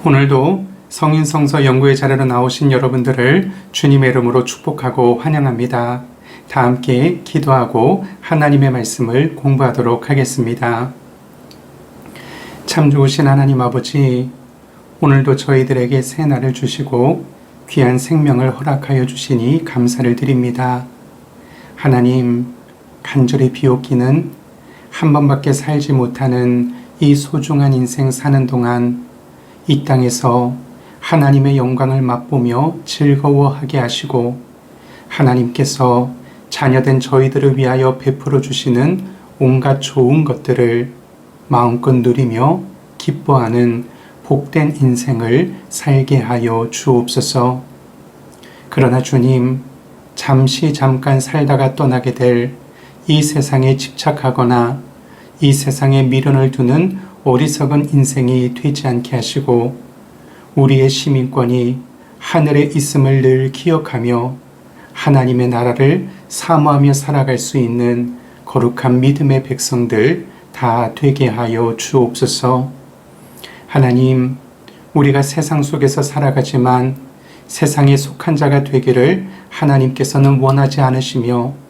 오늘도 성인성서 연구의 자리로 나오신 여러분들을 주님의 이름으로 축복하고 환영합니다. 다 함께 기도하고 하나님의 말씀을 공부하도록 하겠습니다. 참 좋으신 하나님 아버지, 오늘도 저희들에게 새 날을 주시고 귀한 생명을 허락하여 주시니 감사를 드립니다. 하나님, 간절히 비옵기는 한 번밖에 살지 못하는 이 소중한 인생 사는 동안 이 땅에서 하나님의 영광을 맛보며 즐거워하게 하시고 하나님께서 자녀된 저희들을 위하여 베풀어 주시는 온갖 좋은 것들을 마음껏 누리며 기뻐하는 복된 인생을 살게 하여 주옵소서. 그러나 주님, 잠깐 살다가 떠나게 될 이 세상에 집착하거나 이 세상에 미련을 두는 어리석은 인생이 되지 않게 하시고 우리의 시민권이 하늘에 있음을 늘 기억하며 하나님의 나라를 사모하며 살아갈 수 있는 거룩한 믿음의 백성들 다 되게 하여 주옵소서. 하나님, 우리가 세상 속에서 살아가지만 세상에 속한 자가 되기를 하나님께서는 원하지 않으시며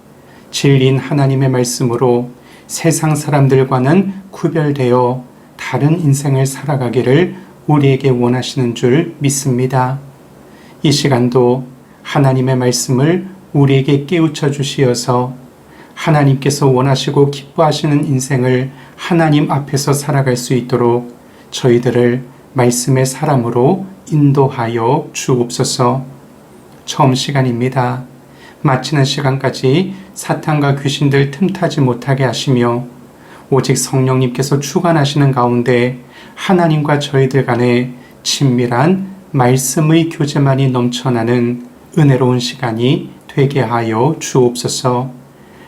진리인 하나님의 말씀으로 세상 사람들과는 구별되어 다른 인생을 살아가기를 우리에게 원하시는 줄 믿습니다. 이 시간도 하나님의 말씀을 우리에게 깨우쳐 주시어서 하나님께서 원하시고 기뻐하시는 인생을 하나님 앞에서 살아갈 수 있도록 저희들을 말씀의 사람으로 인도하여 주옵소서. 처음 시간입니다. 마치는 시간까지 사탄과 귀신들 틈타지 못하게 하시며 오직 성령님께서 주관하시는 가운데 하나님과 저희들 간에 친밀한 말씀의 교제만이 넘쳐나는 은혜로운 시간이 되게 하여 주옵소서.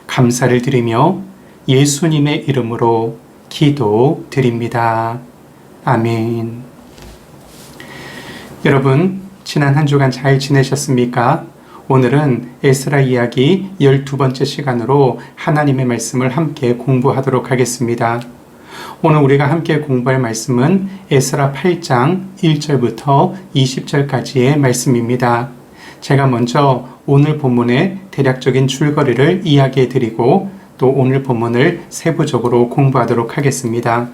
감사를 드리며 예수님의 이름으로 기도드립니다. 아멘. 여러분, 지난 한 주간 잘 지내셨습니까? 오늘은 에스라 이야기 12번째 시간으로 하나님의 말씀을 함께 공부하도록 하겠습니다. 오늘 우리가 함께 공부할 말씀은 에스라 8장 1절부터 20절까지의 말씀입니다. 제가 먼저 오늘 본문의 대략적인 줄거리를 이야기해 드리고 또 오늘 본문을 세부적으로 공부하도록 하겠습니다.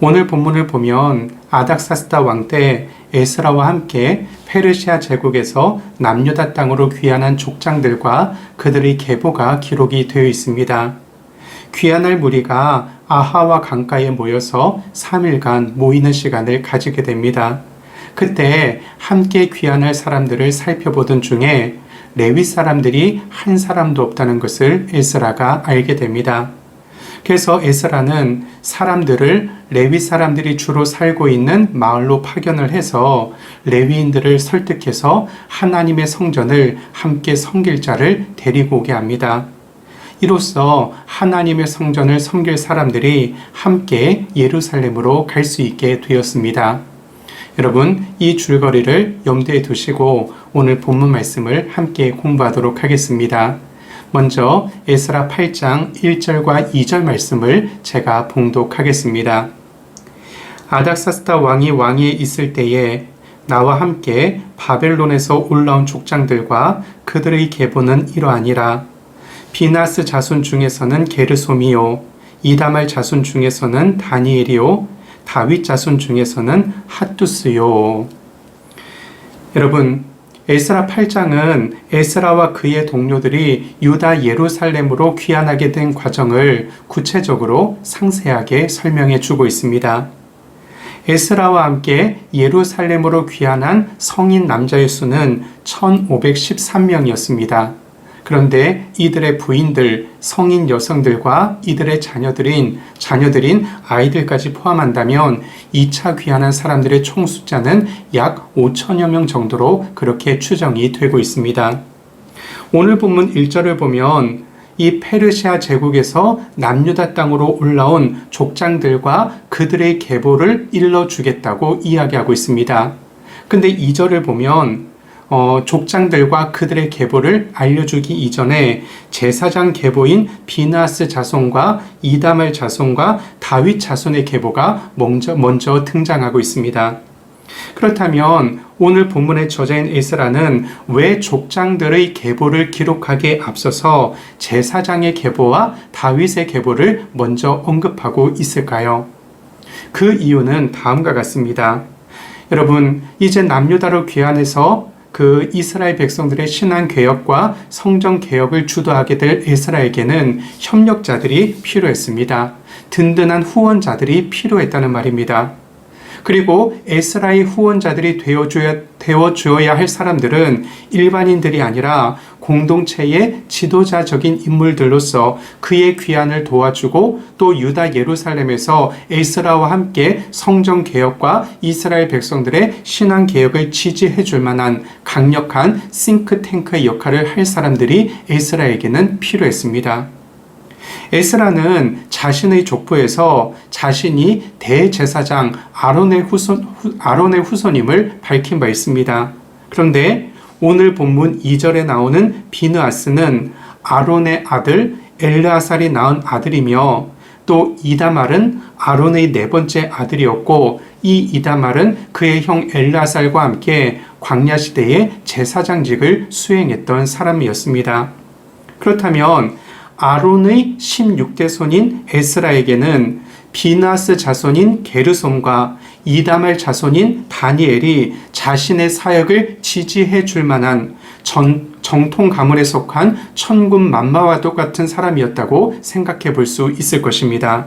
오늘 본문을 보면 아닥사스다 왕 때 에스라와 함께 페르시아 제국에서 남유다 땅으로 귀환한 족장들과 그들의 계보가 기록이 되어 있습니다. 귀환할 무리가 아하와 강가에 모여서 3일간 모이는 시간을 가지게 됩니다. 그때 함께 귀환할 사람들을 살펴보던 중에 레위 사람들이 한 사람도 없다는 것을 에스라가 알게 됩니다. 그래서 에스라는 사람들을 레위 사람들이 주로 살고 있는 마을로 파견을 해서 레위인들을 설득해서 하나님의 성전을 함께 섬길 자를 데리고 오게 합니다. 이로써 하나님의 성전을 섬길 사람들이 함께 예루살렘으로 갈 수 있게 되었습니다. 여러분, 이 줄거리를 염두에 두시고 오늘 본문 말씀을 함께 공부하도록 하겠습니다. 먼저 에스라 8장 1절과 2절 말씀을 제가 봉독하겠습니다. 아닥사스다 왕이 왕위에 있을 때에 나와 함께 바벨론에서 올라온 족장들과 그들의 계보는 이러하니라. 비나스 자손 중에서는 게르솜이요, 이다말 자손 중에서는 다니엘이요, 다윗 자손 중에서는 핫두스요. 여러분, 에스라 8장은 에스라와 그의 동료들이 유다 예루살렘으로 귀환하게 된 과정을 구체적으로 상세하게 설명해 주고 있습니다. 에스라와 함께 예루살렘으로 귀환한 성인 남자의 수는 1513명이었습니다. 그런데 이들의 부인들, 성인 여성들과 이들의 자녀들인 아이들까지 포함한다면 2차 귀환한 사람들의 총 숫자는 약 5천여 명 정도로 그렇게 추정이 되고 있습니다. 오늘 본문 1절을 보면 이 페르시아 제국에서 남유다 땅으로 올라온 족장들과 그들의 계보를 일러주겠다고 이야기하고 있습니다. 근데 2절을 보면 족장들과 그들의 계보를 알려주기 이전에 제사장 계보인 비나스 자손과 이다말 자손과 다윗 자손의 계보가 먼저 등장하고 있습니다. 그렇다면 오늘 본문의 저자인 에스라는 왜 족장들의 계보를 기록하기에 앞서서 제사장의 계보와 다윗의 계보를 먼저 언급하고 있을까요? 그 이유는 다음과 같습니다. 여러분, 이제 남유다로 귀환해서 그 이스라엘 백성들의 신앙 개혁과 성전 개혁을 주도하게 될 에스라에게는 협력자들이 필요했습니다. 든든한 후원자들이 필요했다는 말입니다. 그리고 에스라의 후원자들이 되어주어야 할 사람들은 일반인들이 아니라 공동체의 지도자적인 인물들로서 그의 귀환을 도와주고 또 유다 예루살렘에서 에스라와 함께 성전 개혁과 이스라엘 백성들의 신앙 개혁을 지지해 줄 만한 강력한 싱크탱크의 역할을 할 사람들이 에스라에게는 필요했습니다. 에스라는 자신의 족보에서 자신이 대제사장 아론의 후손임을 밝힌 바 있습니다. 그런데 오늘 본문 2절에 나오는 비느하스는 아론의 아들 엘르아살이 낳은 아들이며 또 이다말은 아론의 네 번째 아들이었고 이 이다말은 그의 형 엘르아살과 함께 광야 시대에 제사장직을 수행했던 사람이었습니다. 그렇다면 아론의 16대 손인 에스라에게는 비느하스 자손인 게르솜과 이다말 자손인 다니엘이 자신의 사역을 지지해 줄 만한 정통 가문에 속한 천군 만마와도 같은 사람이었다고 생각해 볼 수 있을 것입니다.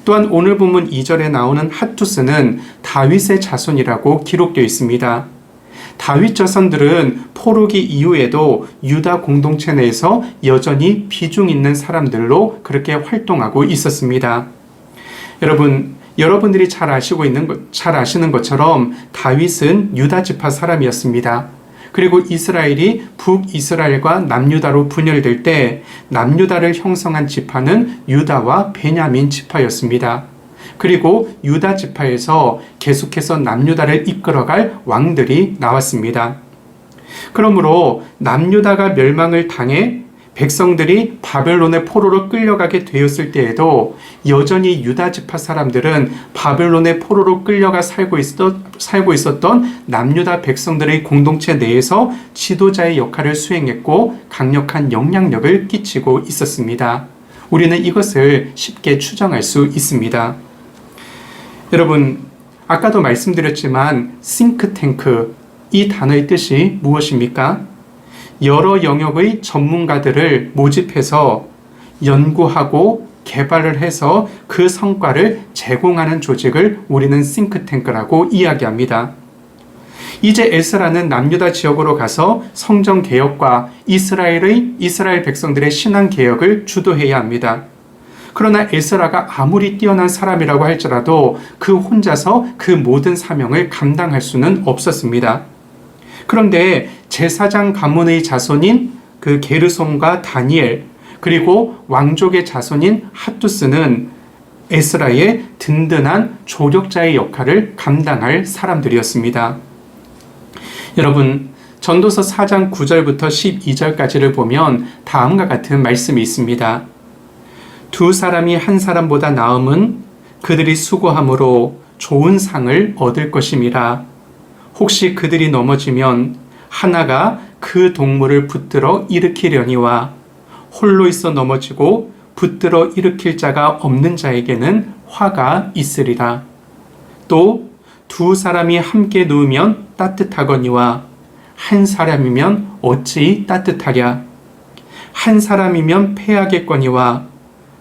또한 오늘 본문 2절에 나오는 핫투스는 다윗의 자손이라고 기록되어 있습니다. 다윗 자손들은 포로기 이후에도 유다 공동체 내에서 여전히 비중 있는 사람들로 그렇게 활동하고 있었습니다. 여러분들이 잘 아시는 것처럼 다윗은 유다 지파 사람이었습니다. 그리고 이스라엘이 북이스라엘과 남유다로 분열될 때 남유다를 형성한 지파는 유다와 베냐민 지파였습니다. 그리고 유다 지파에서 계속해서 남유다를 이끌어갈 왕들이 나왔습니다. 그러므로 남유다가 멸망을 당해 백성들이 바벨론의 포로로 끌려가게 되었을 때에도 여전히 유다 지파 사람들은 바벨론의 포로로 끌려가 살고 있었던 남유다 백성들의 공동체 내에서 지도자의 역할을 수행했고 강력한 영향력을 끼치고 있었습니다. 우리는 이것을 쉽게 추정할 수 있습니다. 여러분, 아까도 말씀드렸지만 싱크탱크, 이 단어의 뜻이 무엇입니까? 여러 영역의 전문가들을 모집해서 연구하고 개발을 해서 그 성과를 제공하는 조직을 우리는 싱크탱크라고 이야기합니다. 이제 에스라는 남유다 지역으로 가서 성전 개혁과 이스라엘 백성들의 신앙 개혁을 주도해야 합니다. 그러나 에스라가 아무리 뛰어난 사람이라고 할지라도 그 혼자서 그 모든 사명을 감당할 수는 없었습니다. 그런데 제사장 가문의 자손인 그 게르솜과 다니엘 그리고 왕족의 자손인 핫투스는 에스라의 든든한 조력자의 역할을 감당할 사람들이었습니다. 여러분, 전도서 4장 9절부터 12절까지를 보면 다음과 같은 말씀이 있습니다. 두 사람이 한 사람보다 나음은 그들이 수고함으로 좋은 상을 얻을 것임이라. 혹시 그들이 넘어지면 하나가 그 동물을 붙들어 일으키려니와 홀로 있어 넘어지고 붙들어 일으킬 자가 없는 자에게는 화가 있으리라. 또 두 사람이 함께 누우면 따뜻하거니와 한 사람이면 어찌 따뜻하랴. 한 사람이면 패하겠거니와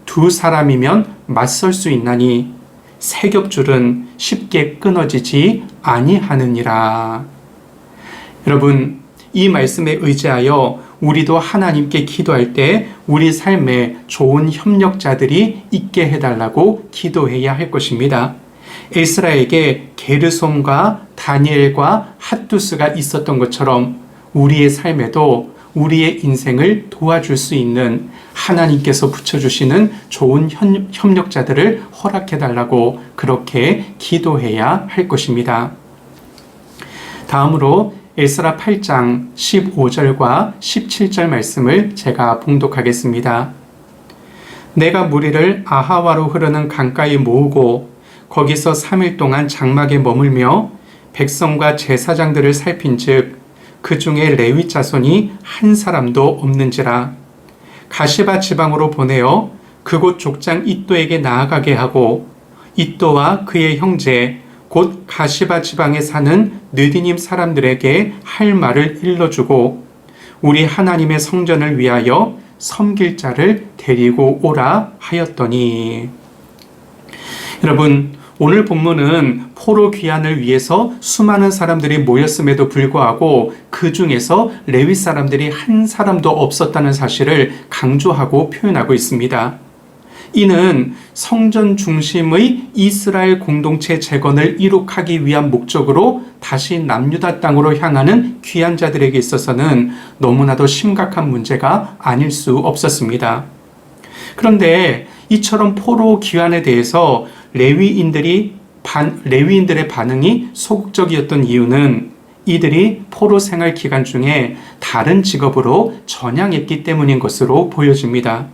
두 사람이면 맞설 수 있나니 세 겹줄은 쉽게 끊어지지 아니하느니라. 여러분, 이 말씀에 의지하여 우리도 하나님께 기도할 때 우리 삶에 좋은 협력자들이 있게 해달라고 기도해야 할 것입니다. 에스라에게 게르솜과 다니엘과 핫두스가 있었던 것처럼 우리의 삶에도 우리의 인생을 도와줄 수 있는 하나님께서 붙여주시는 좋은 협력자들을 허락해달라고 그렇게 기도해야 할 것입니다. 다음으로 에스라 8장 15절과 17절 말씀을 제가 봉독하겠습니다. 내가 무리를 아하와로 흐르는 강가에 모으고 거기서 3일 동안 장막에 머물며 백성과 제사장들을 살핀즉 그 중에 레위 자손이 한 사람도 없는지라. 가시바 지방으로 보내어 그곳 족장 이또에게 나아가게 하고 이또와 그의 형제 곧 가시바 지방에 사는 느디님 사람들에게 할 말을 일러주고 우리 하나님의 성전을 위하여 섬길 자를 데리고 오라 하였더니. 여러분, 오늘 본문은 포로 귀환을 위해서 수많은 사람들이 모였음에도 불구하고 그 중에서 레위 사람들이 한 사람도 없었다는 사실을 강조하고 표현하고 있습니다. 이는 성전 중심의 이스라엘 공동체 재건을 이룩하기 위한 목적으로 다시 남유다 땅으로 향하는 귀환자들에게 있어서는 너무나도 심각한 문제가 아닐 수 없었습니다. 그런데 이처럼 포로 귀환에 대해서 레위인들의 반응이 소극적이었던 이유는 이들이 포로 생활 기간 중에 다른 직업으로 전향했기 때문인 것으로 보여집니다.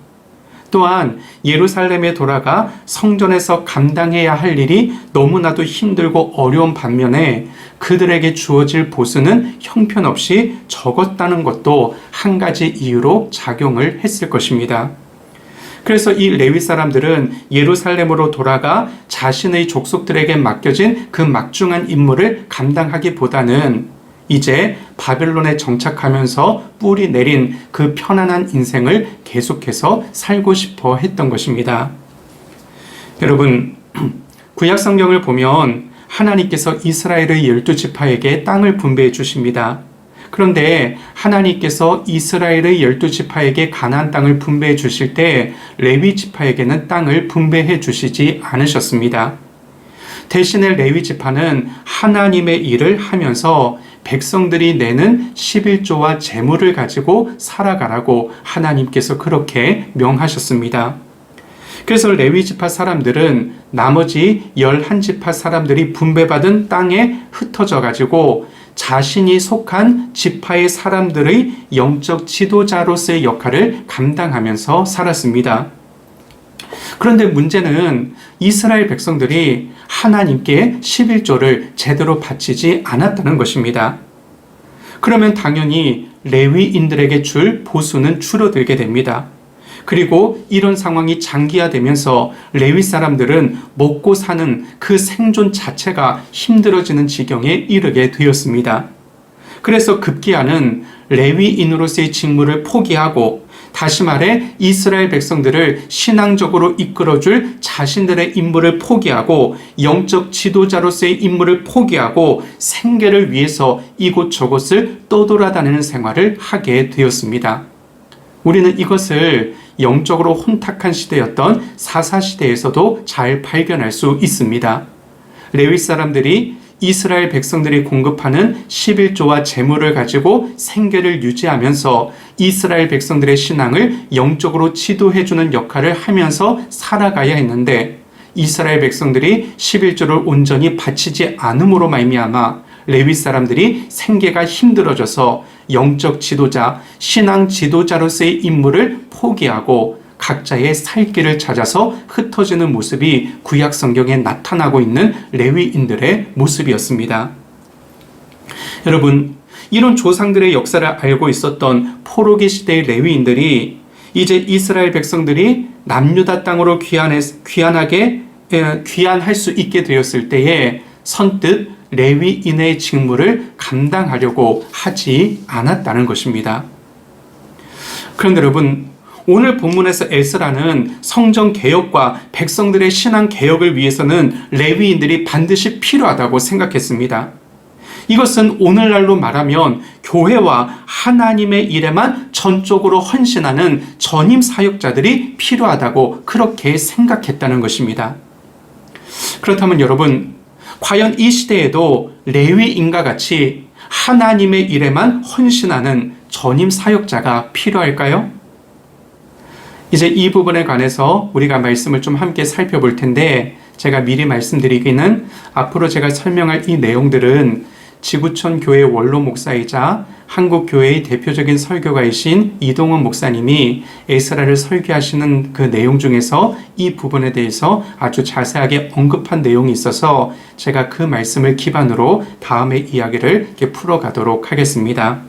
또한 예루살렘에 돌아가 성전에서 감당해야 할 일이 너무나도 힘들고 어려운 반면에 그들에게 주어질 보수는 형편없이 적었다는 것도 한 가지 이유로 작용을 했을 것입니다. 그래서 이 레위 사람들은 예루살렘으로 돌아가 자신의 족속들에게 맡겨진 그 막중한 임무를 감당하기보다는 이제 바벨론에 정착하면서 뿌리 내린 그 편안한 인생을 계속해서 살고 싶어 했던 것입니다. 여러분, 구약 성경을 보면 하나님께서 이스라엘의 12지파에게 땅을 분배해 주십니다. 그런데 하나님께서 이스라엘의 12지파에게 가나안 땅을 분배해 주실 때 레위 지파에게는 땅을 분배해 주시지 않으셨습니다. 대신에 레위 지파는 하나님의 일을 하면서 백성들이 내는 11조와 재물을 가지고 살아가라고 하나님께서 그렇게 명하셨습니다. 그래서 레위 지파 사람들은 나머지 11지파 사람들이 분배받은 땅에 흩어져 가지고 자신이 속한 지파의 사람들의 영적 지도자로서의 역할을 감당하면서 살았습니다. 그런데 문제는 이스라엘 백성들이 하나님께 11조를 제대로 바치지 않았다는 것입니다. 그러면 당연히 레위인들에게 줄 보수는 줄어들게 됩니다. 그리고 이런 상황이 장기화되면서 레위 사람들은 먹고 사는 그 생존 자체가 힘들어지는 지경에 이르게 되었습니다. 그래서 급기야는 레위인으로서의 직무를 포기하고 다시 말해 이스라엘 백성들을 신앙적으로 이끌어줄 자신들의 임무를 포기하고 영적 지도자로서의 임무를 포기하고 생계를 위해서 이곳저곳을 떠돌아다니는 생활을 하게 되었습니다. 우리는 이것을 영적으로 혼탁한 시대였던 사사시대에서도 잘 발견할 수 있습니다. 레위 사람들이 이스라엘 백성들이 공급하는 11조와 재물을 가지고 생계를 유지하면서 이스라엘 백성들의 신앙을 영적으로 지도해주는 역할을 하면서 살아가야 했는데 이스라엘 백성들이 11조를 온전히 바치지 않음으로 말미암아 레위 사람들이 생계가 힘들어져서 영적 지도자, 신앙 지도자로서의 임무를 포기하고 각자의 살 길을 찾아서 흩어지는 모습이 구약 성경에 나타나고 있는 레위인들의 모습이었습니다. 여러분, 이런 조상들의 역사를 알고 있었던 포로기 시대의 레위인들이 이제 이스라엘 백성들이 남유다 땅으로 귀환할 수 있게 되었을 때에 선뜻 레위인의 직무를 감당하려고 하지 않았다는 것입니다. 그런데 여러분, 오늘 본문에서 에스라는 성전 개혁과 백성들의 신앙 개혁을 위해서는 레위인들이 반드시 필요하다고 생각했습니다. 이것은 오늘날로 말하면 교회와 하나님의 일에만 전적으로 헌신하는 전임 사역자들이 필요하다고 그렇게 생각했다는 것입니다. 그렇다면 여러분, 과연 이 시대에도 레위인과 같이 하나님의 일에만 헌신하는 전임 사역자가 필요할까요? 이제 이 부분에 관해서 우리가 말씀을 좀 함께 살펴볼 텐데 제가 미리 말씀드리기는 앞으로 제가 설명할 이 내용들은 지구촌 교회 원로 목사이자 한국 교회의 대표적인 설교가이신 이동원 목사님이 에스라를 설교하시는 그 내용 중에서 이 부분에 대해서 아주 자세하게 언급한 내용이 있어서 제가 그 말씀을 기반으로 다음의 이야기를 이렇게 풀어가도록 하겠습니다.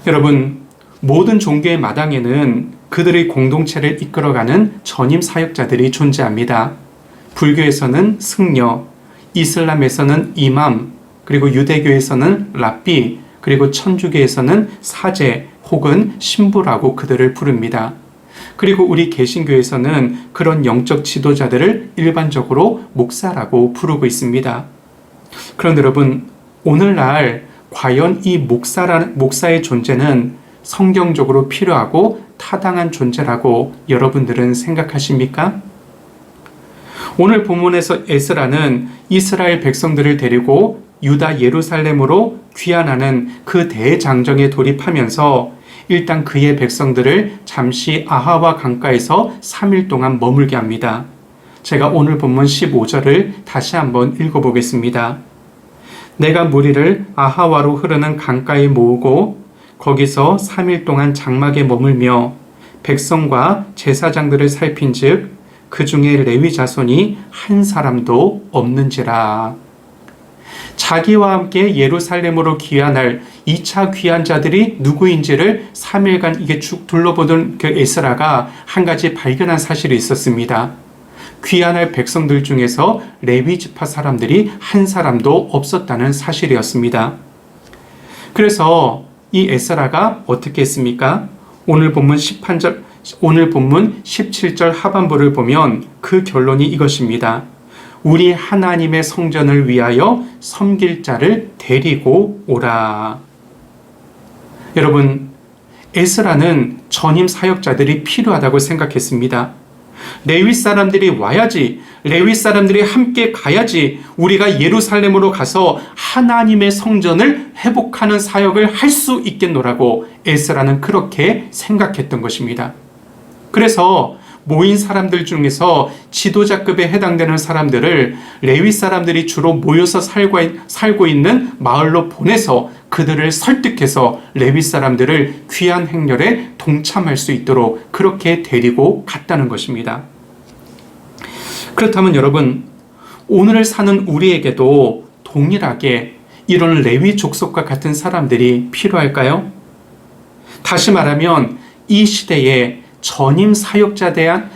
여러분, 모든 종교의 마당에는 그들의 공동체를 이끌어가는 전임 사역자들이 존재합니다. 불교에서는 승려, 이슬람에서는 이맘, 그리고 유대교에서는 랍비, 그리고 천주교에서는 사제 혹은 신부라고 그들을 부릅니다. 그리고 우리 개신교에서는 그런 영적 지도자들을 일반적으로 목사라고 부르고 있습니다. 그런데 여러분, 오늘날 과연 이 목사의 존재는 성경적으로 필요하고 타당한 존재라고 여러분들은 생각하십니까? 오늘 본문에서 에스라는 이스라엘 백성들을 데리고 유다 예루살렘으로 귀환하는 그 대장정에 돌입하면서 일단 그의 백성들을 잠시 아하와 강가에서 3일 동안 머물게 합니다. 제가 오늘 본문 15절을 다시 한번 읽어보겠습니다. 내가 무리를 아하와로 흐르는 강가에 모으고 거기서 3일 동안 장막에 머물며 백성과 제사장들을 살핀즉 그 중에 레위 자손이 한 사람도 없는지라. 자기와 함께 예루살렘으로 귀환할 2차 귀환자들이 누구인지를 3일간 이게 쭉 둘러보던 그 에스라가 한 가지 발견한 사실이 있었습니다. 귀환할 백성들 중에서 레위 지파 사람들이 한 사람도 없었다는 사실이었습니다. 그래서 이 에스라가 어떻게 했습니까? 오늘 본문 17절 하반부를 보면 그 결론이 이것입니다. 우리 하나님의 성전을 위하여 섬길 자를 데리고 오라. 여러분, 에스라는 전임 사역자들이 필요하다고 생각했습니다. 레위 사람들이 와야지, 레위 사람들이 함께 가야지 우리가 예루살렘으로 가서 하나님의 성전을 회복하는 사역을 할 수 있겠노라고 에스라는 그렇게 생각했던 것입니다. 그래서 모인 사람들 중에서 지도자급에 해당되는 사람들을 레위 사람들이 주로 모여서 살고 있는 마을로 보내서 그들을 설득해서 레위 사람들을 귀한 행렬에 동참할 수 있도록 그렇게 데리고 갔다는 것입니다. 그렇다면 여러분, 오늘 사는 우리에게도 동일하게 이런 레위 족속과 같은 사람들이 필요할까요? 다시 말하면 이 시대에 전임 사역자들에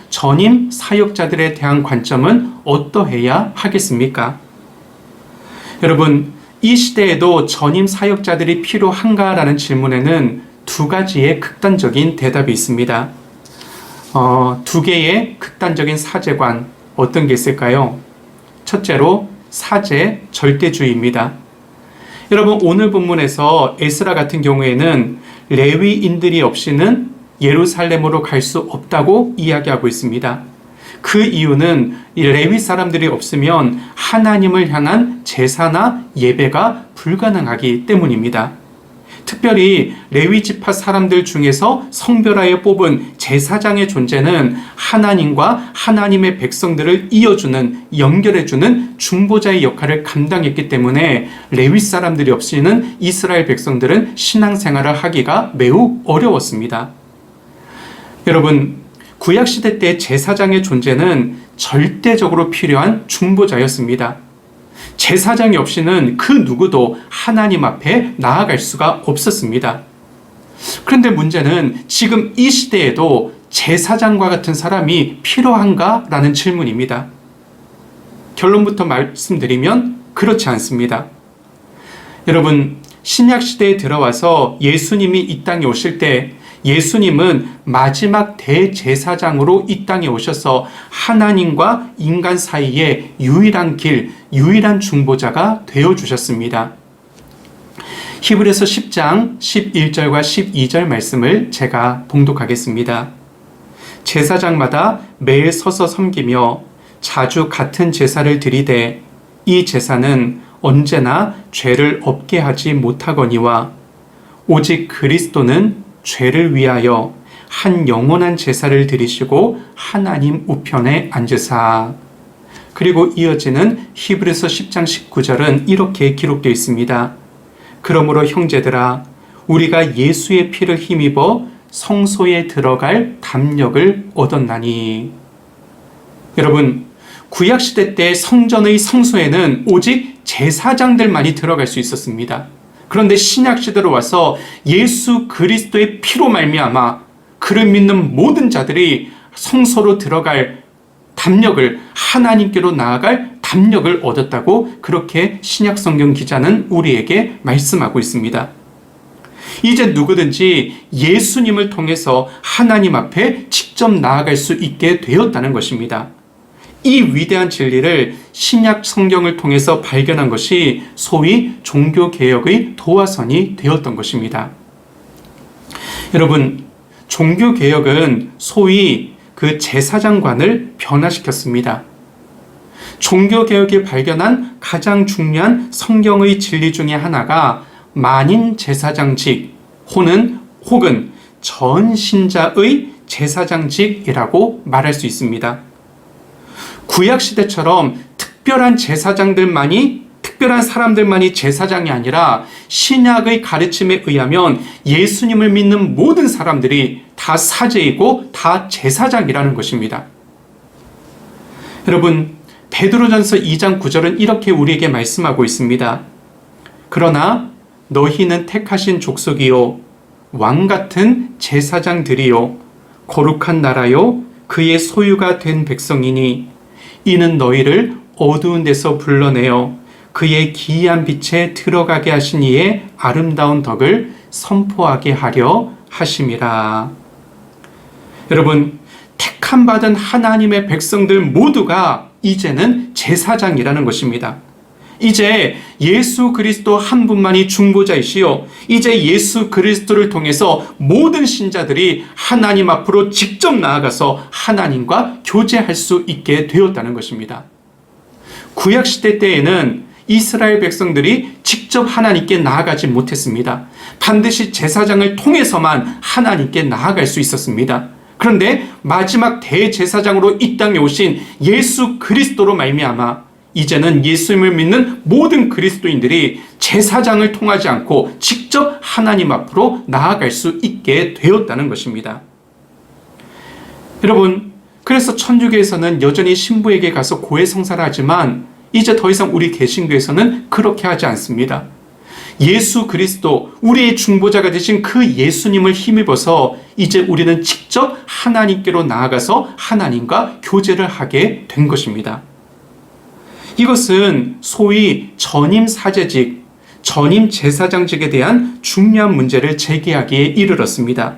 대한 관점은 어떠해야 하겠습니까? 여러분, 이 시대에도 전임 사역자들이 필요한가라는 질문에는 두 가지의 극단적인 대답이 있습니다. 두 개의 극단적인 사제관, 어떤 게 있을까요? 첫째로 사제 절대주의입니다. 여러분, 오늘 본문에서 에스라 같은 경우에는 레위인들이 없이는 예루살렘으로 갈 수 없다고 이야기하고 있습니다. 그 이유는 이 레위 사람들이 없으면 하나님을 향한 제사나 예배가 불가능하기 때문입니다. 특별히 레위 지파 사람들 중에서 성별하여 뽑은 제사장의 존재는 하나님과 하나님의 백성들을 이어주는, 연결해주는 중보자의 역할을 감당했기 때문에 레위 사람들이 없이는 이스라엘 백성들은 신앙생활을 하기가 매우 어려웠습니다. 여러분, 구약시대 때 제사장의 존재는 절대적으로 필요한 중보자였습니다. 제사장이 없이는 그 누구도 하나님 앞에 나아갈 수가 없었습니다. 그런데 문제는 지금 이 시대에도 제사장과 같은 사람이 필요한가라는 질문입니다. 결론부터 말씀드리면 그렇지 않습니다. 여러분, 신약시대에 들어와서 예수님이 이 땅에 오실 때 예수님은 마지막 대제사장으로 이 땅에 오셔서 하나님과 인간 사이에 유일한 길, 유일한 중보자가 되어주셨습니다. 히브리서 10장 11절과 12절 말씀을 제가 봉독하겠습니다. 제사장마다 매일 서서 섬기며 자주 같은 제사를 드리되 이 제사는 언제나 죄를 없게 하지 못하거니와 오직 그리스도는 죄를 위하여 한 영원한 제사를 드리시고 하나님 우편에 앉으사. 그리고 이어지는 히브리서 10장 19절은 이렇게 기록되어 있습니다. 그러므로 형제들아 우리가 예수의 피를 힘입어 성소에 들어갈 담력을 얻었나니. 여러분, 구약시대 때 성전의 성소에는 오직 제사장들만이 들어갈 수 있었습니다. 그런데 신약시대로 와서 예수 그리스도의 피로 말미암아 그를 믿는 모든 자들이 성소로 들어갈 담력을, 하나님께로 나아갈 담력을 얻었다고 그렇게 신약성경 기자는 우리에게 말씀하고 있습니다. 이제 누구든지 예수님을 통해서 하나님 앞에 직접 나아갈 수 있게 되었다는 것입니다. 이 위대한 진리를 신약 성경을 통해서 발견한 것이 소위 종교개혁의 도화선이 되었던 것입니다. 여러분, 종교개혁은 소위 그 제사장관을 변화시켰습니다. 종교개혁이 발견한 가장 중요한 성경의 진리 중에 하나가 만인 제사장직 혹은 전신자의 제사장직이라고 말할 수 있습니다. 구약시대처럼 특별한 사람들만이 제사장이 아니라 신약의 가르침에 의하면 예수님을 믿는 모든 사람들이 다 사제이고 다 제사장이라는 것입니다. 여러분, 베드로전서 2장 9절은 이렇게 우리에게 말씀하고 있습니다. 그러나 너희는 택하신 족속이요 왕같은 제사장들이요 거룩한 나라요 그의 소유가 된 백성이니 이는 너희를 어두운 데서 불러내어 그의 기이한 빛에 들어가게 하신 이의 아름다운 덕을 선포하게 하려 하심이라. 여러분, 택함 받은 하나님의 백성들 모두가 이제는 제사장이라는 것입니다. 이제 예수 그리스도 한 분만이 중보자이시요 이제 예수 그리스도를 통해서 모든 신자들이 하나님 앞으로 직접 나아가서 하나님과 교제할 수 있게 되었다는 것입니다. 구약시대 때에는 이스라엘 백성들이 직접 하나님께 나아가지 못했습니다. 반드시 제사장을 통해서만 하나님께 나아갈 수 있었습니다. 그런데 마지막 대제사장으로 이 땅에 오신 예수 그리스도로 말미암아 이제는 예수님을 믿는 모든 그리스도인들이 제사장을 통하지 않고 직접 하나님 앞으로 나아갈 수 있게 되었다는 것입니다. 여러분, 그래서 천주교에서는 여전히 신부에게 가서 고해성사를 하지만 이제 더 이상 우리 개신교에서는 그렇게 하지 않습니다. 예수 그리스도, 우리의 중보자가 되신 그 예수님을 힘입어서 이제 우리는 직접 하나님께로 나아가서 하나님과 교제를 하게 된 것입니다. 이것은 소위 전임 사제직, 전임 제사장직에 대한 중요한 문제를 제기하기에 이르렀습니다.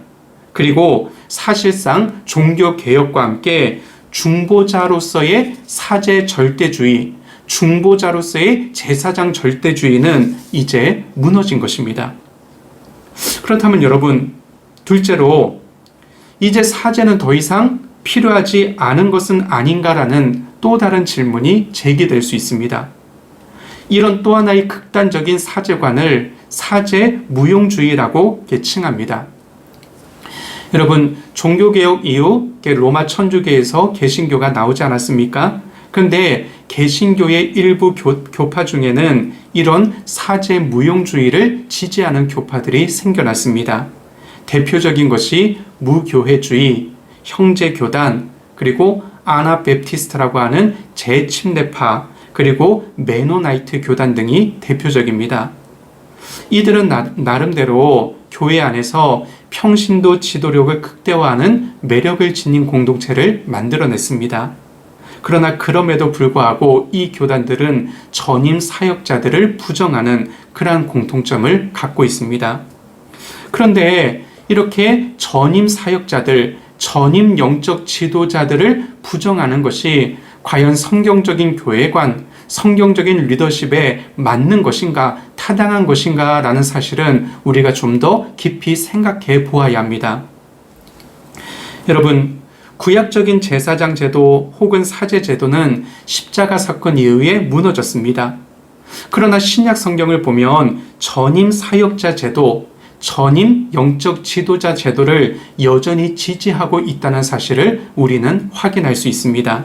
그리고 사실상 종교개혁과 함께 중보자로서의 사제 절대주의, 중보자로서의 제사장 절대주의는 이제 무너진 것입니다. 그렇다면 여러분, 둘째로 이제 사제는 더 이상 필요하지 않은 것은 아닌가라는 또 다른 질문이 제기될 수 있습니다. 이런 또 하나의 극단적인 사제관을 사제 무용주의라고 칭합니다. 여러분, 종교개혁 이후 로마 천주교에서 개신교가 나오지 않았습니까? 그런데 개신교의 일부 교파 중에는 이런 사제 무용주의를 지지하는 교파들이 생겨났습니다. 대표적인 것이 무교회주의, 형제교단, 그리고 아나베프티스트라고 하는 재침례파, 그리고 메노나이트 교단 등이 대표적입니다. 이들은 나름대로 교회 안에서 평신도 지도력을 극대화하는 매력을 지닌 공동체를 만들어냈습니다. 그러나 그럼에도 불구하고 이 교단들은 전임 사역자들을 부정하는 그러한 공통점을 갖고 있습니다. 그런데 이렇게 전임 사역자들, 전임 영적 지도자들을 부정하는 것이 과연 성경적인 교회관, 성경적인 리더십에 맞는 것인가, 타당한 것인가 라는 사실은 우리가 좀 더 깊이 생각해 보아야 합니다. 여러분, 구약적인 제사장 제도 혹은 사제 제도는 십자가 사건 이후에 무너졌습니다. 그러나 신약 성경을 보면 전임 사역자 제도, 전임 영적 지도자 제도를 여전히 지지하고 있다는 사실을 우리는 확인할 수 있습니다.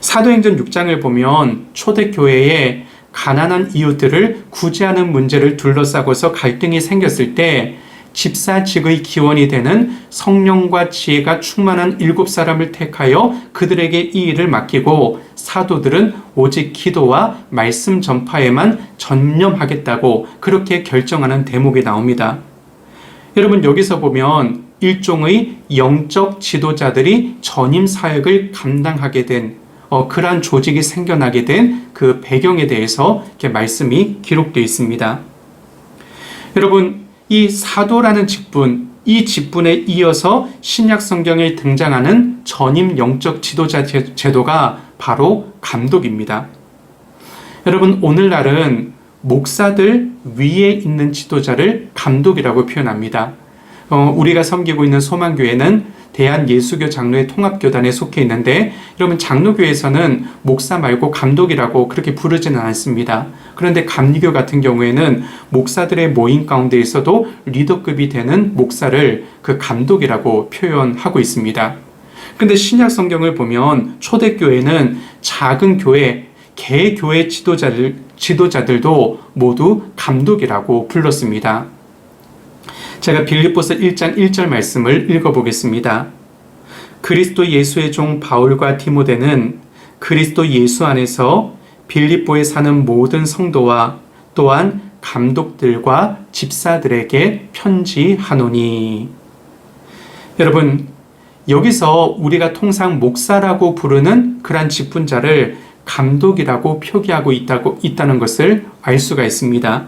사도행전 6장을 보면 초대교회에 가난한 이웃들을 구제하는 문제를 둘러싸고서 갈등이 생겼을 때 집사직의 기원이 되는 성령과 지혜가 충만한 7사람을 택하여 그들에게 이 일을 맡기고 사도들은 오직 기도와 말씀 전파에만 전념하겠다고 그렇게 결정하는 대목이 나옵니다. 여러분, 여기서 보면 일종의 영적 지도자들이 전임 사역을 감당하게 된 그러한 조직이 생겨나게 된 그 배경에 대해서 이렇게 말씀이 기록되어 있습니다. 여러분, 이 사도라는 직분, 이 직분에 이어서 신약 성경에 등장하는 전임 영적 지도자 제도가 바로 감독입니다. 여러분, 오늘날은 목사들 위에 있는 지도자를 감독이라고 표현합니다. 우리가 섬기고 있는 소망교회는 대한예수교 장로회 통합교단에 속해 있는데, 여러분, 장로교에서는 목사 말고 감독이라고 그렇게 부르지는 않습니다. 그런데 감리교 같은 경우에는 목사들의 모임 가운데에서도 리더급이 되는 목사를 그 감독이라고 표현하고 있습니다. 근데 신약 성경을 보면 초대교회는 작은 교회, 개교회 지도자들도 모두 감독이라고 불렀습니다. 제가 빌립보서 1장 1절 말씀을 읽어보겠습니다. 그리스도 예수의 종 바울과 디모데는 그리스도 예수 안에서 빌립보에 사는 모든 성도와 또한 감독들과 집사들에게 편지하노니. 여러분, 여기서 우리가 통상 목사라고 부르는 그러한 직분자를 감독이라고 표기하고 있다는 것을 알 수가 있습니다.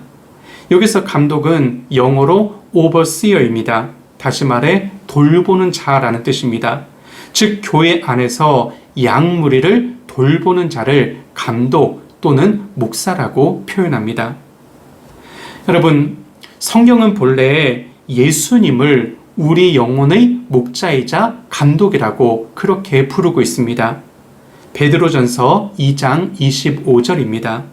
여기서 감독은 영어로 overseer입니다. 다시 말해 돌보는 자라는 뜻입니다. 즉, 교회 안에서 양무리를 돌보는 자를 감독 또는 목사라고 표현합니다. 여러분, 성경은 본래 예수님을 우리 영혼의 목자이자 감독이라고 그렇게 부르고 있습니다. 베드로전서 2장 25절입니다.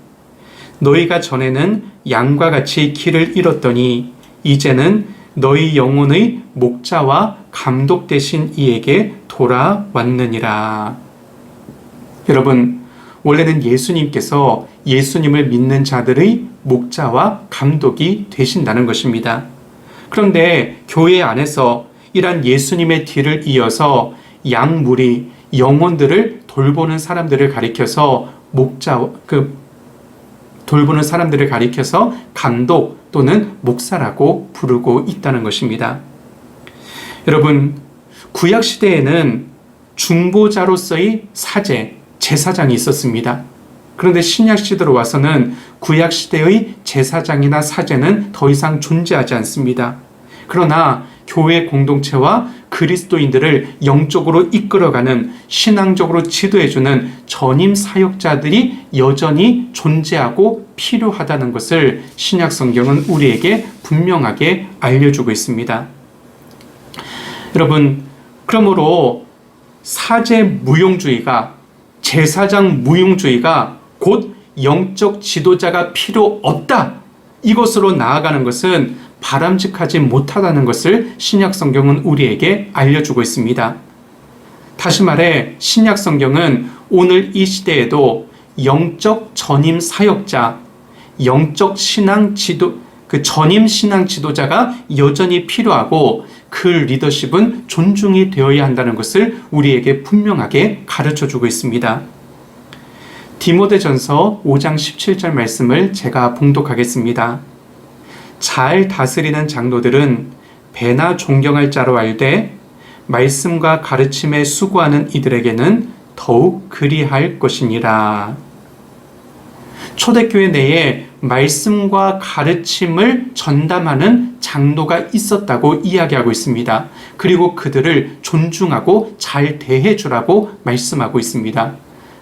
너희가 전에는 양과 같이 길을 잃었더니 이제는 너희 영혼의 목자와 감독 되신 이에게 돌아왔느니라. 여러분, 원래는 예수님께서 예수님을 믿는 자들의 목자와 감독이 되신다는 것입니다. 그런데 교회 안에서 이러한 예수님의 뒤를 이어서 양무리, 영혼들을 돌보는 사람들을 가리켜서 돌보는 사람들을 가리켜서 감독 또는 목사라고 부르고 있다는 것입니다. 여러분, 구약시대에는 중보자로서의 사제, 제사장이 있었습니다. 그런데 신약시대로 와서는 구약시대의 제사장이나 사제는 더 이상 존재하지 않습니다. 그러나 교회 공동체와 그리스도인들을 영적으로 이끌어가는, 신앙적으로 지도해주는 전임 사역자들이 여전히 존재하고 필요하다는 것을 신약 성경은 우리에게 분명하게 알려주고 있습니다. 여러분, 그러므로 사제 무용주의가, 제사장 무용주의가 곧 영적 지도자가 필요 없다, 이것으로 나아가는 것은 바람직하지 못하다는 것을 신약 성경은 우리에게 알려주고 있습니다. 다시 말해 신약 성경은 오늘 이 시대에도 영적 전임 사역자, 영적 신앙 지도, 그 전임 신앙 지도자가 여전히 필요하고 그 리더십은 존중이 되어야 한다는 것을 우리에게 분명하게 가르쳐주고 있습니다. 디모데전서 5장 17절 말씀을 제가 봉독하겠습니다. 잘 다스리는 장로들은 배나 존경할 자로 알되 말씀과 가르침에 수고하는 이들에게는 더욱 그리할 것이니라. 초대교회 내에 말씀과 가르침을 전담하는 장로가 있었다고 이야기하고 있습니다. 그리고 그들을 존중하고 잘 대해주라고 말씀하고 있습니다.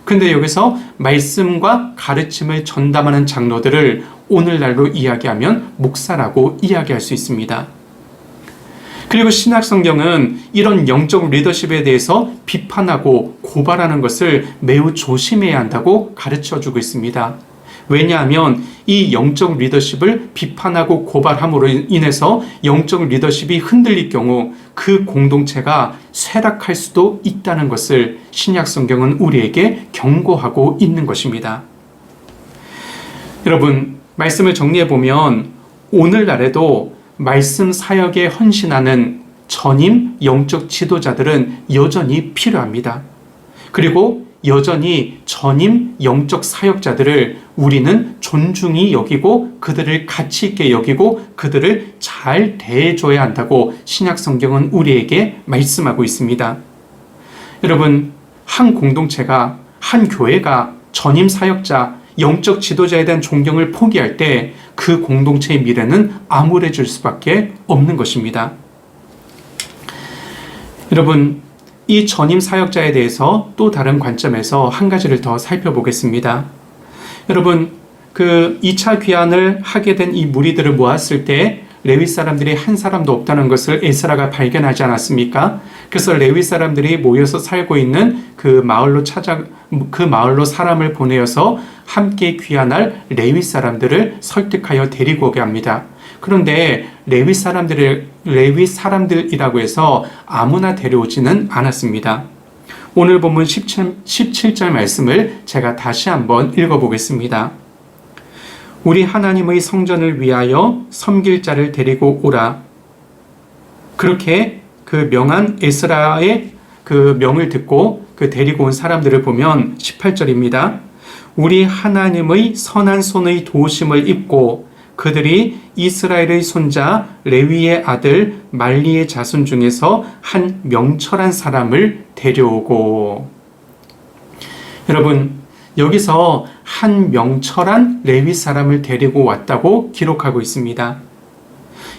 근데 여기서 말씀과 가르침을 전담하는 장로들을 오늘날로 이야기하면 목사라고 이야기할 수 있습니다. 그리고 신약 성경은 이런 영적 리더십에 대해서 비판하고 고발하는 것을 매우 조심해야 한다고 가르쳐주고 있습니다. 왜냐하면 이 영적 리더십을 비판하고 고발함으로 인해서 영적 리더십이 흔들릴 경우 그 공동체가 쇠락할 수도 있다는 것을 신약 성경은 우리에게 경고하고 있는 것입니다. 여러분, 말씀을 정리해 보면 오늘날에도 말씀 사역에 헌신하는 전임 영적 지도자들은 여전히 필요합니다. 그리고 여전히 전임 영적 사역자들을 우리는 존중히 여기고 그들을 가치 있게 여기고 그들을 잘 대해줘야 한다고 신약 성경은 우리에게 말씀하고 있습니다. 여러분, 한 공동체가, 한 교회가 전임 사역자, 영적 지도자에 대한 존경을 포기할 때 그 공동체의 미래는 암울해질 수밖에 없는 것입니다. 여러분, 이 전임 사역자에 대해서 또 다른 관점에서 한 가지를 더 살펴보겠습니다. 여러분, 그 2차 귀환을 하게 된 이 무리들을 모았을 때 레위 사람들이 한 사람도 없다는 것을 에스라가 발견하지 않았습니까? 그래서 레위 사람들이 모여서 살고 있는 그 마을로 사람을 보내어서 함께 귀환할 레위 사람들을 설득하여 데리고 오게 합니다. 그런데 레위 사람들이라고 해서 아무나 데려오지는 않았습니다. 오늘 본문 17절 말씀을 제가 다시 한번 읽어보겠습니다. 우리 하나님의 성전을 위하여 섬길 자를 데리고 오라. 그렇게 그 명한 에스라의 그 명을 듣고 그 데리고 온 사람들을 보면 18절입니다. 우리 하나님의 선한 손의 도우심을 입고 그들이 이스라엘의 손자 레위의 아들 말리의 자손 중에서 한 명철한 사람을 데려오고. 여러분, 여기서 한 명철한 레위 사람을 데리고 왔다고 기록하고 있습니다.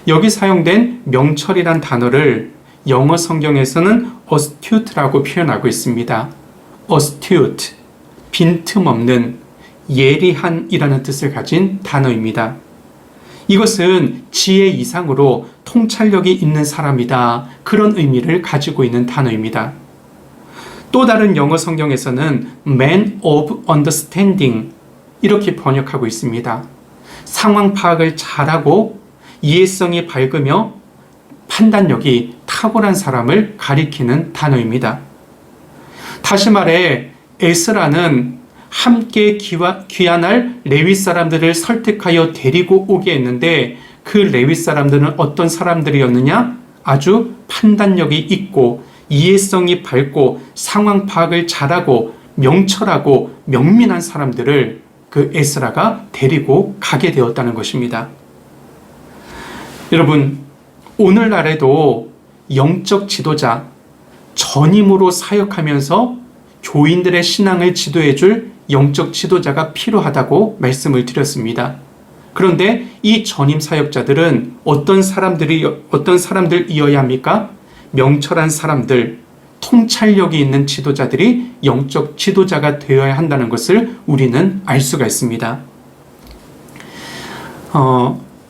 여기 사용된 명철이란 단어를 영어 성경에서는 astute라고 표현하고 있습니다. astute, 빈틈없는, 예리한이라는 뜻을 가진 단어입니다. 이것은 지혜 이상으로 통찰력이 있는 사람이다, 그런 의미를 가지고 있는 단어입니다. 또 다른 영어 성경에서는 man of understanding 이렇게 번역하고 있습니다. 상황 파악을 잘하고 이해성이 밝으며 판단력이 탁월한 사람을 가리키는 단어입니다. 다시 말해 에스라는 함께 귀환할 레위 사람들을 설득하여 데리고 오게 했는데 그 레위 사람들은 어떤 사람들이었느냐? 아주 판단력이 있고 이해성이 밝고 상황 파악을 잘하고 명철하고 명민한 사람들을 그 에스라가 데리고 가게 되었다는 것입니다. 여러분, 오늘날에도 영적 지도자, 전임으로 사역하면서 교인들의 신앙을 지도해줄 영적 지도자가 필요하다고 말씀을 드렸습니다. 그런데 이 전임 사역자들은 어떤 사람들이어야 합니까? 명철한 사람들, 통찰력이 있는 지도자들이 영적 지도자가 되어야 한다는 것을 우리는 알 수가 있습니다.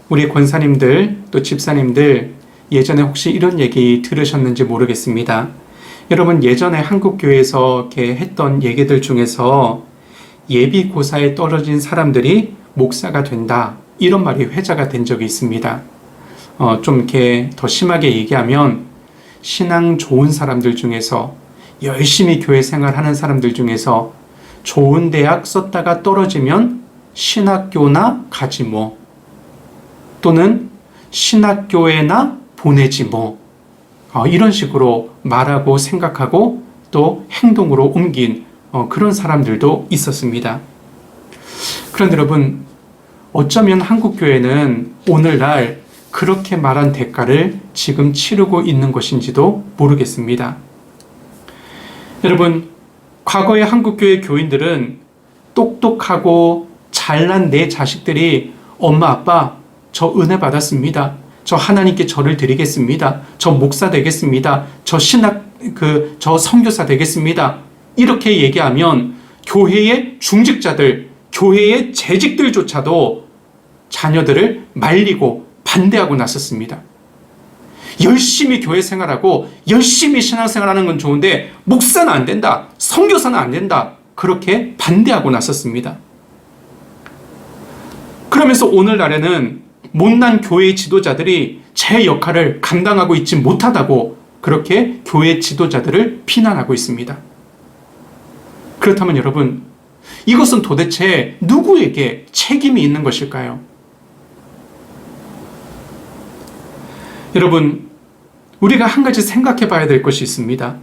우리 권사님들 또 집사님들 예전에 혹시 이런 얘기 들으셨는지 모르겠습니다. 여러분, 예전에 한국교회에서 이렇게 했던 얘기들 중에서 예비고사에 떨어진 사람들이 목사가 된다, 이런 말이 회자가 된 적이 있습니다. 좀 이렇게 더 심하게 얘기하면 신앙 좋은 사람들 중에서, 열심히 교회 생활하는 사람들 중에서 좋은 대학 썼다가 떨어지면 신학교나 가지 뭐, 또는 신학교에나 보내지 뭐, 이런 식으로 말하고 생각하고 또 행동으로 옮긴 그런 사람들도 있었습니다. 그런데 여러분, 어쩌면 한국교회는 오늘날 그렇게 말한 대가를 지금 치르고 있는 것인지도 모르겠습니다. 여러분, 과거의 한국교회 교인들은 똑똑하고 잘난 내 자식들이 엄마 아빠 저 은혜 받았습니다, 저 하나님께 절을 드리겠습니다, 저 목사 되겠습니다, 저 선교사 되겠습니다, 이렇게 얘기하면 교회의 중직자들, 교회의 재직들조차도 자녀들을 말리고 반대하고 나섰습니다. 열심히 교회 생활하고 열심히 신앙생활하는 건 좋은데 목사는 안 된다, 선교사는 안 된다, 그렇게 반대하고 나섰습니다. 그러면서 오늘날에는 못난 교회 지도자들이 제 역할을 감당하고 있지 못하다고 그렇게 교회 지도자들을 비난하고 있습니다. 그렇다면 여러분, 이것은 도대체 누구에게 책임이 있는 것일까요? 여러분, 우리가 한 가지 생각해 봐야 될 것이 있습니다.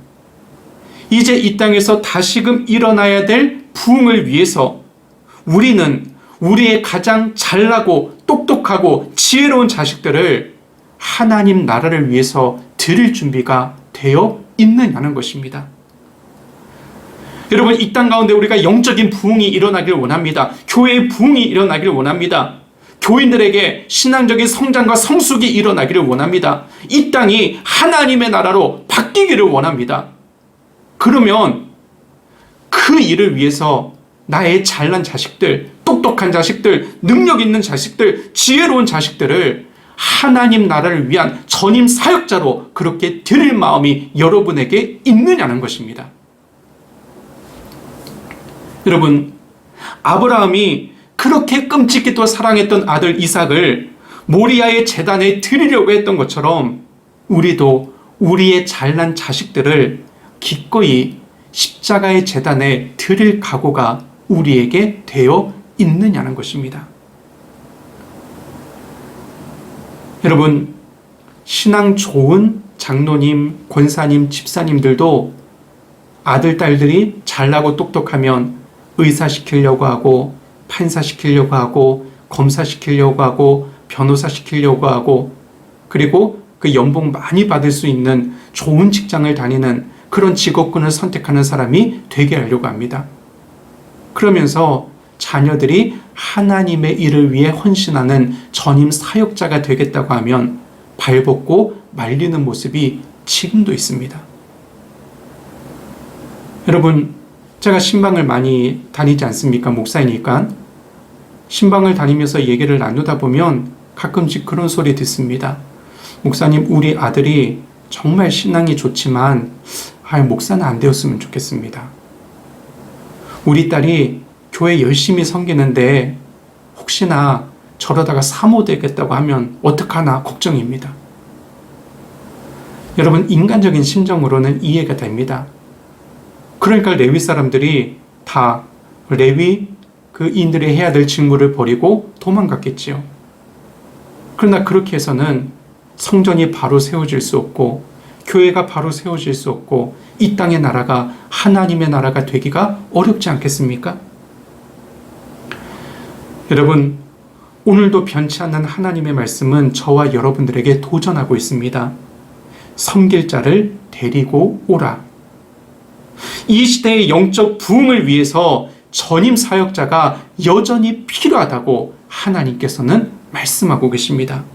이제 이 땅에서 다시금 일어나야 될 부흥을 위해서 우리는 우리의 가장 잘나고 똑똑하고 지혜로운 자식들을 하나님 나라를 위해서 드릴 준비가 되어 있느냐는 것입니다. 여러분, 이 땅 가운데 우리가 영적인 부흥이 일어나길 원합니다. 교회의 부흥이 일어나길 원합니다. 교인들에게 신앙적인 성장과 성숙이 일어나기를 원합니다. 이 땅이 하나님의 나라로 바뀌기를 원합니다. 그러면 그 일을 위해서 나의 잘난 자식들, 똑똑한 자식들, 능력 있는 자식들, 지혜로운 자식들을 하나님 나라를 위한 전임 사역자로 그렇게 드릴 마음이 여러분에게 있느냐는 것입니다. 여러분, 아브라함이 그렇게 끔찍히도 사랑했던 아들 이삭을 모리아의 제단에 드리려고 했던 것처럼 우리도 우리의 잘난 자식들을 기꺼이 십자가의 제단에 드릴 각오가 우리에게 되어 있느냐는 것입니다. 여러분, 신앙 좋은 장로님, 권사님, 집사님들도 아들, 딸들이 잘나고 똑똑하면 의사시키려고 하고 판사시키려고 하고 검사시키려고 하고 변호사시키려고 하고 그리고 그 연봉 많이 받을 수 있는 좋은 직장을 다니는 그런 직업군을 선택하는 사람이 되게 하려고 합니다. 그러면서 자녀들이 하나님의 일을 위해 헌신하는 전임 사역자가 되겠다고 하면 발벗고 말리는 모습이 지금도 있습니다. 여러분, 제가 신방을 많이 다니지 않습니까? 목사이니까. 신방을 다니면서 얘기를 나누다 보면 가끔씩 그런 소리 듣습니다. 목사님, 우리 아들이 정말 신앙이 좋지만 목사는 안 되었으면 좋겠습니다. 우리 딸이 교회 열심히 섬기는데 혹시나 저러다가 사모 되겠다고 하면 어떡하나 걱정입니다. 여러분, 인간적인 심정으로는 이해가 됩니다. 그러니까 레위 사람들이 다 레위 그인들이 해야 될 직무를 버리고 도망갔겠지요. 그러나 그렇게 해서는 성전이 바로 세워질 수 없고 교회가 바로 세워질 수 없고 이 땅의 나라가 하나님의 나라가 되기가 어렵지 않겠습니까? 여러분, 오늘도 변치 않는 하나님의 말씀은 저와 여러분들에게 도전하고 있습니다. 섬길 자를 데리고 오라. 이 시대의 영적 부흥을 위해서 전임 사역자가 여전히 필요하다고 하나님께서는 말씀하고 계십니다.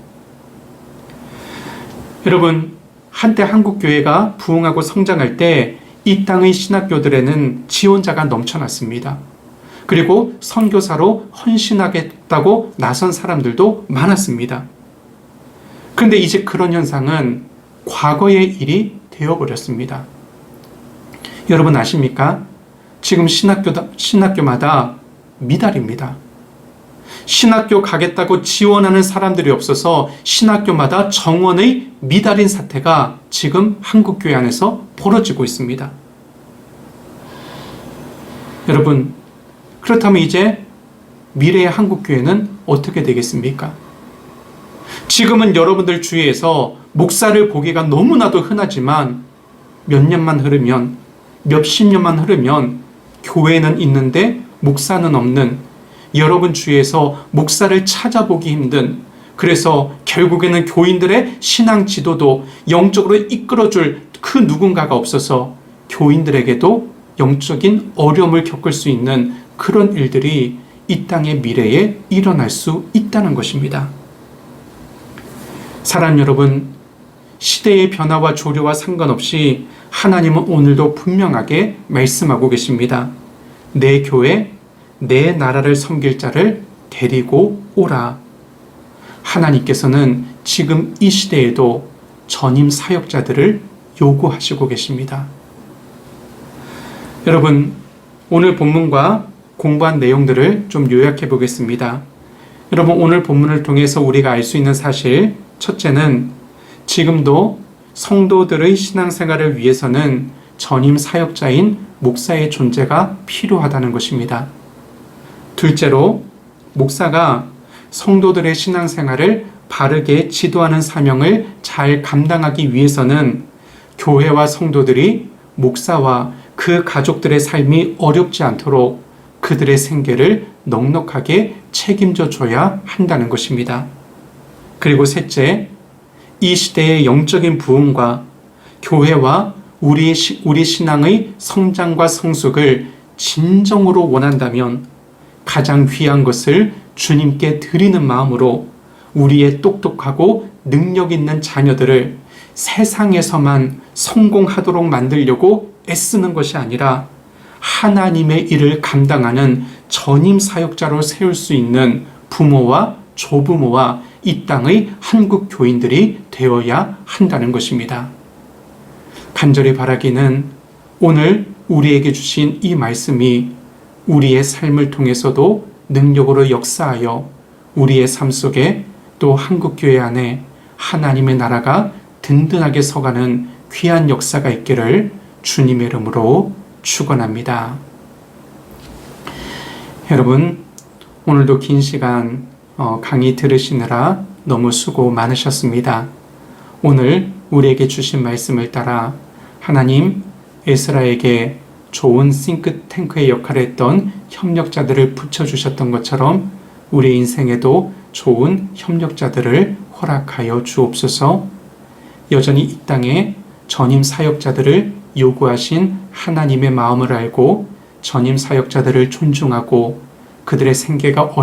여러분, 한때 한국교회가 부흥하고 성장할 때 이 땅의 신학교들에는 지원자가 넘쳐났습니다. 그리고 선교사로 헌신하겠다고 나선 사람들도 많았습니다. 그런데 이제 그런 현상은 과거의 일이 되어버렸습니다. 여러분 아십니까? 지금 신학교마다 미달입니다. 신학교 가겠다고 지원하는 사람들이 없어서 신학교마다 정원의 미달인 사태가 지금 한국교회 안에서 벌어지고 있습니다. 여러분, 그렇다면 이제 미래의 한국교회는 어떻게 되겠습니까? 지금은 여러분들 주위에서 목사를 보기가 너무나도 흔하지만 몇 년만 흐르면, 몇십 년만 흐르면 교회는 있는데 목사는 없는, 여러분 주위에서 목사를 찾아보기 힘든, 그래서 결국에는 교인들의 신앙 지도도 영적으로 이끌어줄 그 누군가가 없어서 교인들에게도 영적인 어려움을 겪을 수 있는 그런 일들이 이 땅의 미래에 일어날 수 있다는 것입니다. 사랑 여러분, 시대의 변화와 조류와 상관없이 하나님은 오늘도 분명하게 말씀하고 계십니다. 내 교회, 내 나라를 섬길 자를 데리고 오라. 하나님께서는 지금 이 시대에도 전임 사역자들을 요구하시고 계십니다. 여러분, 오늘 본문과 공부한 내용들을 좀 요약해 보겠습니다. 여러분, 오늘 본문을 통해서 우리가 알 수 있는 사실, 첫째는 지금도 성도들의 신앙생활을 위해서는 전임 사역자인 목사의 존재가 필요하다는 것입니다. 둘째로, 목사가 성도들의 신앙생활을 바르게 지도하는 사명을 잘 감당하기 위해서는 교회와 성도들이 목사와 그 가족들의 삶이 어렵지 않도록 그들의 생계를 넉넉하게 책임져 줘야 한다는 것입니다. 그리고 셋째, 이 시대의 영적인 부흥과 교회와 우리 신앙의 성장과 성숙을 진정으로 원한다면 가장 귀한 것을 주님께 드리는 마음으로 우리의 똑똑하고 능력 있는 자녀들을 세상에서만 성공하도록 만들려고 애쓰는 것이 아니라 하나님의 일을 감당하는 전임 사역자로 세울 수 있는 부모와 조부모와 이 땅의 한국 교인들이 되어야 한다는 것입니다. 간절히 바라기는 오늘 우리에게 주신 이 말씀이 우리의 삶을 통해서도 능력으로 역사하여 우리의 삶 속에 또 한국교회 안에 하나님의 나라가 든든하게 서가는 귀한 역사가 있기를 주님의 이름으로 축원합니다. 여러분, 오늘도 긴 시간 강의 들으시느라 너무 수고 많으셨습니다. 오늘 우리에게 주신 말씀을 따라 하나님 에스라에게 좋은 싱크탱크의 역할을 했던 협력자들을 붙여주셨던 것처럼 우리 인생에도 좋은 협력자들을 허락하여 주옵소서. 여전히 이 땅에 전임 사역자들을 요구하신 하나님의 마음을 알고 전임 사역자들을 존중하고 그들의 생계가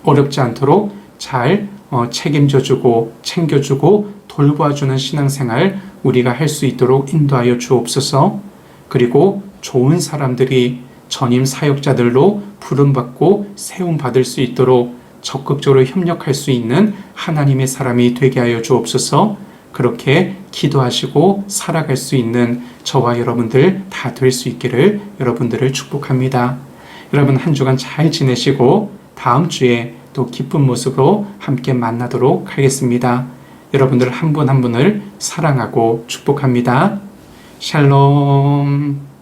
어렵지 않도록 잘 책임져주고 챙겨주고 돌봐주는 신앙생활 우리가 할 수 있도록 인도하여 주옵소서. 그리고 좋은 사람들이 전임 사역자들로 부름받고 세움받을 수 있도록 적극적으로 협력할 수 있는 하나님의 사람이 되게 하여 주옵소서. 그렇게 기도하시고 살아갈 수 있는 저와 여러분들 다 될 수 있기를 여러분들을 축복합니다. 여러분 한 주간 잘 지내시고 다음 주에 또 기쁜 모습으로 함께 만나도록 하겠습니다. 여러분들 한 분 한 분을 사랑하고 축복합니다. 샬롬.